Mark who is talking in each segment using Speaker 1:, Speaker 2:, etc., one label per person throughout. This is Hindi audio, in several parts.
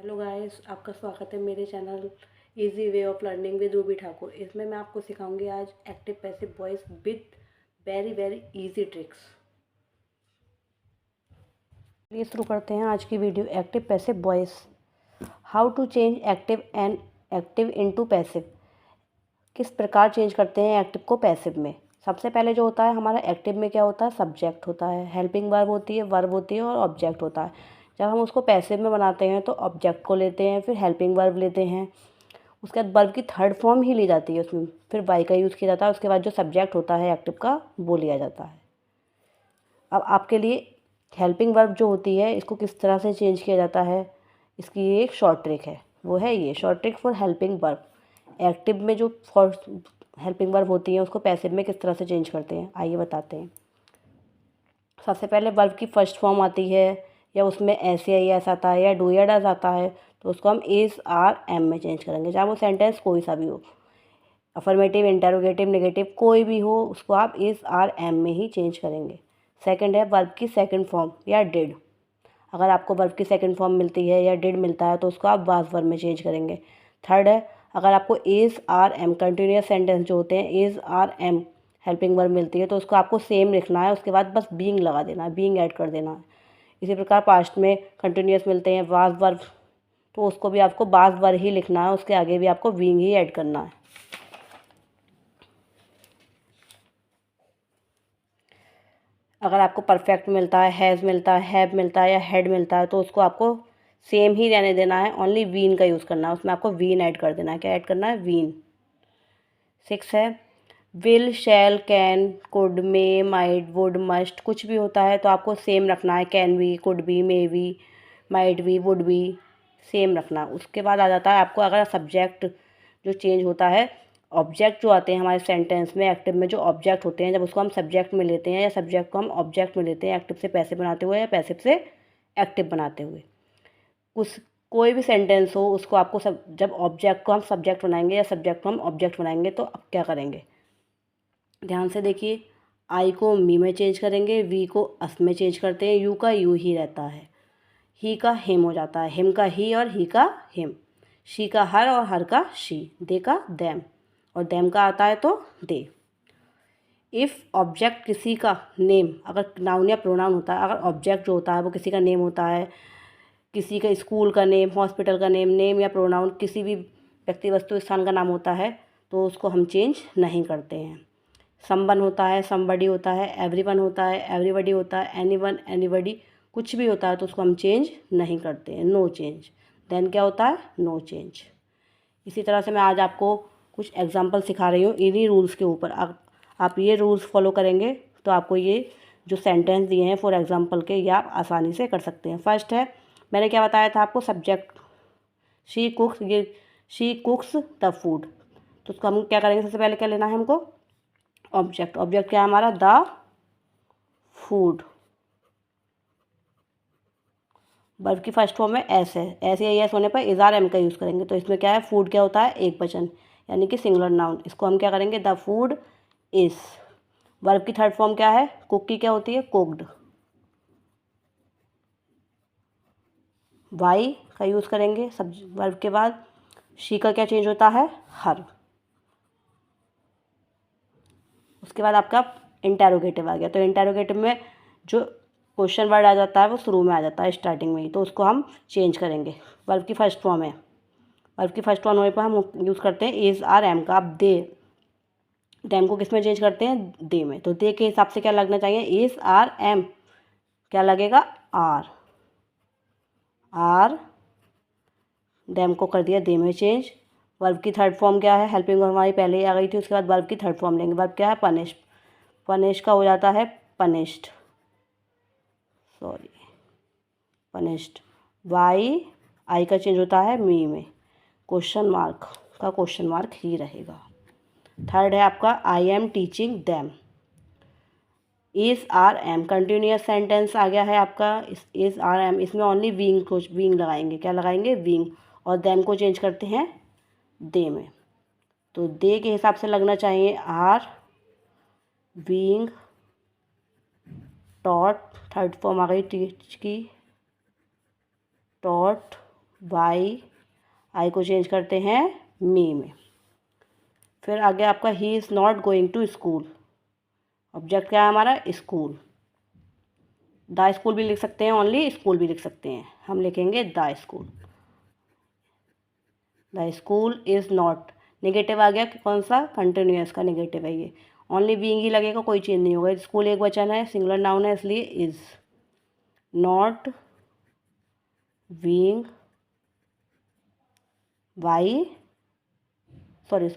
Speaker 1: हेलो गाइस, आपका स्वागत है मेरे channel easy way of learning with Ruby Thakur. इसमें मैं आपको सिखाऊंगी आज active passive voice with very very easy tricks. चलिए शुरू करते हैं आज की video. Active passive voice, how to change active and active into passive. किस प्रकार चेंज करते हैं एक्टिव को पैसिव में। सबसे पहले जो होता है हमारा एक्टिव में क्या होता है, सब्जेक्ट होता है, हेल्पिंग वर्ब होती है और ऑब्जेक्ट होता है। जब हम उसको पैसिव में बनाते हैं तो ऑब्जेक्ट को लेते हैं, फिर हेल्पिंग वर्ब लेते हैं, उसके बाद वर्ब की थर्ड फॉर्म ही ली जाती है उसमें, फिर वाई का यूज़ किया जाता है, उसके बाद जो सब्जेक्ट होता है एक्टिव का वो लिया जाता है। अब आपके लिए हेल्पिंग वर्ब जो होती है इसको किस तरह से चेंज किया जाता है, इसकी ये एक शॉर्ट ट्रिक है, वो है ये short trick for helping verb. Active में जो फॉर हेल्पिंग वर्ब होती है उसको पैसिव में किस तरह से चेंज करते हैं, आइए बताते हैं। सबसे पहले वर्ब की फर्स्ट फॉर्म आती है या उसमें ऐसे या ऐसा आता है या डू या डज आता है तो उसको हम इज आर एम में चेंज करेंगे, चाहे वो सेंटेंस कोई सा भी हो, अफर्मेटिव, इंटेरोगेटिव, नेगेटिव कोई भी हो, उसको आप इज आर एम में ही चेंज करेंगे। सेकंड है वर्ब की सेकंड फॉर्म या डिड। अगर आपको वर्ब की सेकंड फॉर्म मिलती है या डिड मिलता है तो उसको आप वाज वर्ब में चेंज करेंगे। थर्ड है अगर आपको is are am continuous sentence जो होते हैं is are am helping verb मिलती है तो उसको आपको सेम लिखना है, उसके बाद बस बीइंग लगा देना है, बीइंग ऐड कर देना है। इसी प्रकार पास्ट में कंटिन्यूस मिलते हैं वाज वर्ब तो उसको भी आपको वाज वर्ब ही लिखना है, उसके आगे भी आपको बीइंग ही ऐड करना है। अगर आपको परफेक्ट मिलता है, हैज़ मिलता है, हैव मिलता है या हैड मिलता है तो उसको आपको सेम ही रहने देना है, ओनली वीन का यूज़ करना है, उसमें आपको वीन ऐड कर देना है। क्या ऐड करना है, वीन। 6 है will, shall, can, could, may, might, would, must, कुछ भी होता है तो आपको सेम रखना है, can be, could be, may be, might be, would be, same रखना। उसके बाद आ जाता है आपको अगर सब्जेक्ट जो चेंज होता है, ऑब्जेक्ट जो आते हैं हमारे सेंटेंस में एक्टिव में जो ऑब्जेक्ट होते हैं जब उसको हम सब्जेक्ट में लेते हैं या सब्जेक्ट को हम ऑब्जेक्ट में लेते हैं एक्टिव से पैसिव बनाते हुए या पैसिव से एक्टिव बनाते हुए, उस कोई भी सेंटेंस हो उसको आपको सब जब ऑब्जेक्ट को हम सब्जेक्ट बनाएंगे या सब्जेक्ट को हम ऑब्जेक्ट बनाएंगे तो अब क्या करेंगे, ध्यान से देखिए। आई को मी में चेंज करेंगे, वी को अस में चेंज करते हैं, यू का यू ही रहता है, ही का हिम हो जाता है, हिम का ही और ही का हिम, शी का हर और हर का शी, दे का दैम और दैम का आता है तो दे। इफ़ ऑब्जेक्ट किसी का नेम, अगर नाउन या प्रोनाउन होता है, अगर ऑब्जेक्ट जो होता है वो किसी का नेम होता है, किसी का स्कूल का नेम, हॉस्पिटल का नेम, नेम या प्रोनाउन किसी भी व्यक्ति वस्तु स्थान का नाम होता है तो उसको हम चेंज नहीं करते हैं। समवन होता है, समबडी होता है, एवरीवन होता है, एवरीबडी होता है, एनीवन, एनीबडी, कुछ भी होता है तो उसको हम चेंज नहीं करते हैं, नो चेंज। देन क्या होता है, नो चेंज। इसी तरह से मैं आज आपको कुछ एग्जांपल सिखा रही हूँ इन्हीं रूल्स के ऊपर। आप ये रूल्स फॉलो करेंगे तो आपको ये जो सेंटेंस दिए हैं फॉर एग्जांपल के ये आप आसानी से कर सकते हैं। फर्स्ट है, मैंने क्या बताया था आपको, सब्जेक्ट शी कुक्स, ये शी कुक्स द फूड, तो उसको हम क्या करेंगे, सबसे पहले क्या लेना है हमको, ऑब्जेक्ट। ऑब्जेक्ट क्या है हमारा, द फूड। वर्ब की फर्स्ट फॉर्म में एस है, ऐसे या एस होने पर इज आर एम का यूज़ करेंगे तो इसमें क्या है, फूड क्या होता है, एक वचन यानी कि सिंगुलर नाउन, इसको हम क्या करेंगे, द फूड इज। वर्ब की थर्ड फॉर्म क्या है, कुक की क्या होती है, कुक्ड। वाई का यूज़ करेंगे सब वर्ब के बाद। शी का क्या चेंज होता है, हर। उसके बाद आपका इंटेरोगेटिव आ गया, तो इंटेरोगेटिव में जो क्वेश्चन वर्ड आ जाता है वो शुरू में आ जाता है, स्टार्टिंग में ही, तो उसको हम चेंज करेंगे। वर्ब की फर्स्ट फॉर्म है, वर्ब की फर्स्ट फॉर्म होने पर हम यूज़ करते हैं इज आर एम का। अब दे, डैम को किस में चेंज करते हैं, दे में, तो दे के हिसाब से क्या लगना चाहिए, इज आर एम, क्या लगेगा, आर। आर, डैम को कर दिया दे में चेंज। वर्ब की थर्ड फॉर्म क्या है, हेल्पिंग वर्ब हमारी पहले ही आ गई थी, उसके बाद वर्ब की थर्ड फॉर्म लेंगे। वर्ब क्या है, पनिश, पनिश का हो जाता है punished, sorry punished. Y, I का चेंज होता है मी में, क्वेश्चन मार्क का क्वेश्चन मार्क ही रहेगा। थर्ड है आपका I am teaching them, is are am continuous sentence आ गया है आपका, इज आर एम, इसमें ओनली विंग को विंग लगाएंगे, क्या लगाएंगे, विंग, और दैम को चेंज करते हैं दे में, तो दे के हिसाब से लगना चाहिए are being taught, third form आ गई टीच की, टॉट वाई, आई को चेंज करते हैं मी में। फिर आगे आपका ही is not going to school, object क्या है हमारा, स्कूल। द स्कूल भी लिख सकते हैं, ओनली स्कूल भी लिख सकते हैं, हम लिखेंगे the school. The school is not, negative आ गया, कौन सा, कंटिन्यूअस का नेगेटिव है ये, ओनली बीइंग ही लगेगा, कोई चेंज नहीं होगा। स्कूल एक वचन है, सिंगुलर नाउन है, इसलिए is. Not being, why, sorry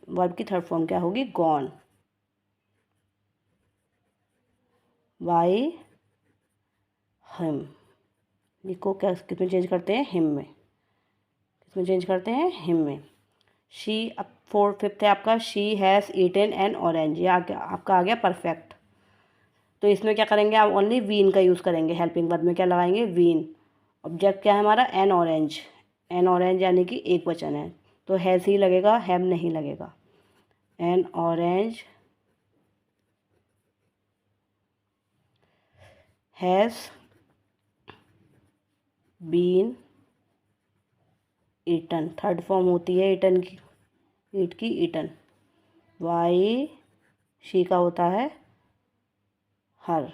Speaker 1: verb की थर्ड फॉर्म क्या होगी, गॉन। वाई हिम, लिखो क्या, किसमें चेंज करते हैं, हिम में, किसमें चेंज करते हैं, हिम में। शी, अब फिफ्थ है आपका, she has eaten an orange, ये आपका आ गया परफेक्ट। तो इसमें क्या करेंगे, आप ओनली वीन का यूज़ करेंगे, हेल्पिंग वर्ब में क्या लगाएंगे, वीन। ऑब्जेक्ट क्या है हमारा, एन ऑरेंज, एन ऑरेंज यानी कि एक वचन है, तो हैज़ ही लगेगा, हैव नहीं लगेगा। An orange has been eaten, third form होती है ईटन की, ईट की ईटन। वाई, शी का होता है हर।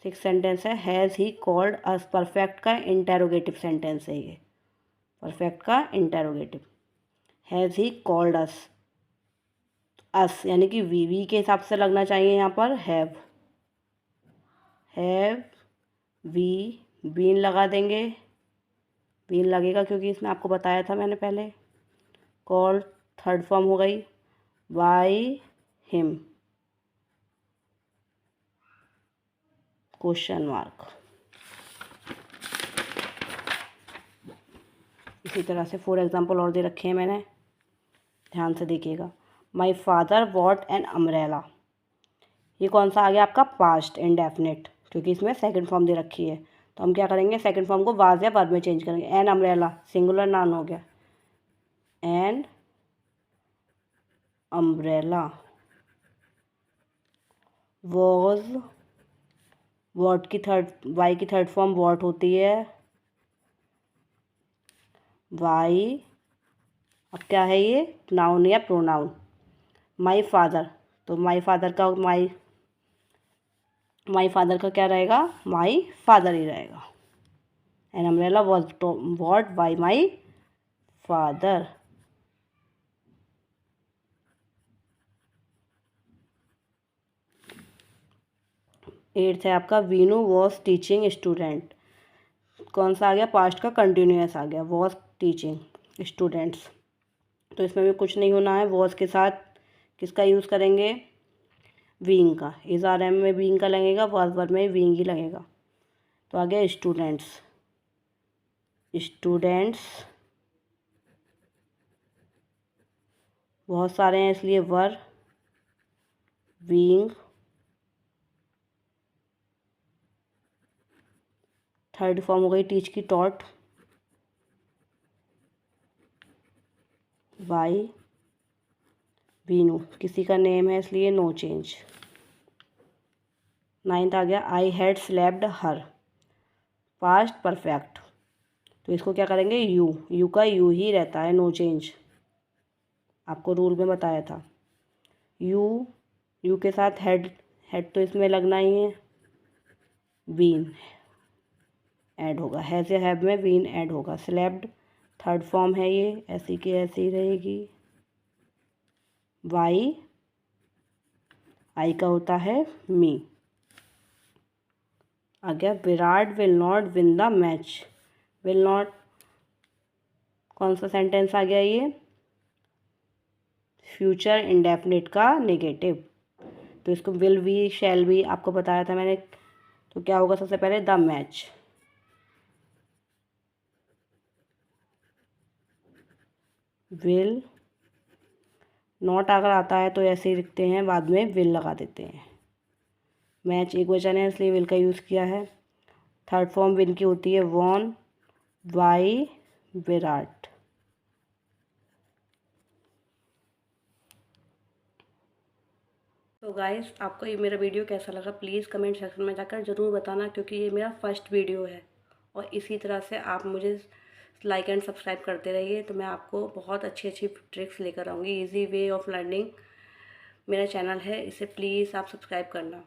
Speaker 1: सिक्स सेंटेंस है, has he called us, perfect का इंटेरोगेटिव सेंटेंस है ये, परफेक्ट का इंटेरोगेटिव। हैज़ ही कॉल्ड अस यानी कि वी के हिसाब से लगना चाहिए यहाँ पर, हैव वी, बीन लगा देंगे, बीन लगेगा क्योंकि इसमें आपको बताया था मैंने पहले। कॉल्ड थर्ड फॉर्म हो गई, बाय हिम, क्वेश्चन मार्क। इसी तरह से 4 एग्जाम्पल और दे रखे हैं मैंने, ध्यान से देखिएगा। My father what an umbrella, ये कौन सा आ गया आपका, पास्ट इंडेफिनिट, क्योंकि इसमें सेकंड फॉर्म दे रखी है, तो हम क्या करेंगे, सेकंड फॉर्म को वाज या वर्ब में चेंज करेंगे। एन अम्ब्रेला सिंगुलर नाउन हो गया, एन अम्ब्रेला वॉज, वॉट की थर्ड, वाई की थर्ड फॉर्म वॉट होती है, वाई, अब क्या है ये, नाउन या प्रोनाउन। माई फादर, तो माई फादर का माई फादर का क्या रहेगा, माई फादर ही रहेगा। An umbrella was what by my father. Eighth है आपका, वीनू वॉज टीचिंग स्टूडेंट, कौन सा आ गया, पास्ट का कंटिन्यूअस आ गया, वॉज टीचिंग स्टूडेंट्स, तो इसमें भी कुछ नहीं होना है। वॉज के साथ किसका यूज़ करेंगे, बीइंग का, इज आर एम में बीइंग का लगेगा, वॉज वर्ब में बीइंग ही लगेगा, तो आ गया स्टूडेंट्स। स्टूडेंट्स बहुत सारे हैं इसलिए वर बीइंग, थर्ड फॉर्म हो गई टीच की टॉट, वाई वीनू, किसी का नेम है इसलिए नो चेंज। नाइन्थ आ गया, I had slapped her, past perfect, तो इसको क्या करेंगे, यू का यू ही रहता है, नो चेंज, आपको रूल में बताया था। यू के साथ हेड तो इसमें लगना ही है, बीन ऐड होगा, हैज़ या हैव में बीन ऐड होगा। स्लेप्ड थर्ड फॉर्म है ये, ऐसी की ऐसी रहेगी। वाई, आई का होता है मी। आ गया, Virat will not win the match, will not कौन सा सेंटेंस आ गया ये, फ्यूचर इंडेफिनिट का नेगेटिव, तो इसको विल बी, शैल बी, आपको बताया था मैंने, तो क्या होगा, सबसे पहले द मैच, विल नॉट अगर आता है तो ऐसे ही लिखते हैं, बाद में विल लगा देते हैं। मैच एक वचन है इसलिए विल का यूज़ किया है। थर्ड फॉर्म विन की होती है, वॉन बाई विराट। तो गाइस, आपको ये मेरा वीडियो कैसा लगा प्लीज़ कमेंट सेक्शन में जाकर ज़रूर बताना, क्योंकि ये मेरा फर्स्ट वीडियो है और इसी तरह से आप मुझे लाइक एंड सब्सक्राइब करते रहिए, तो मैं आपको बहुत अच्छी अच्छी ट्रिक्स लेकर आऊँगी। इजी वे ऑफ लर्निंग मेरा चैनल है, इसे प्लीज़ आप सब्सक्राइब करना।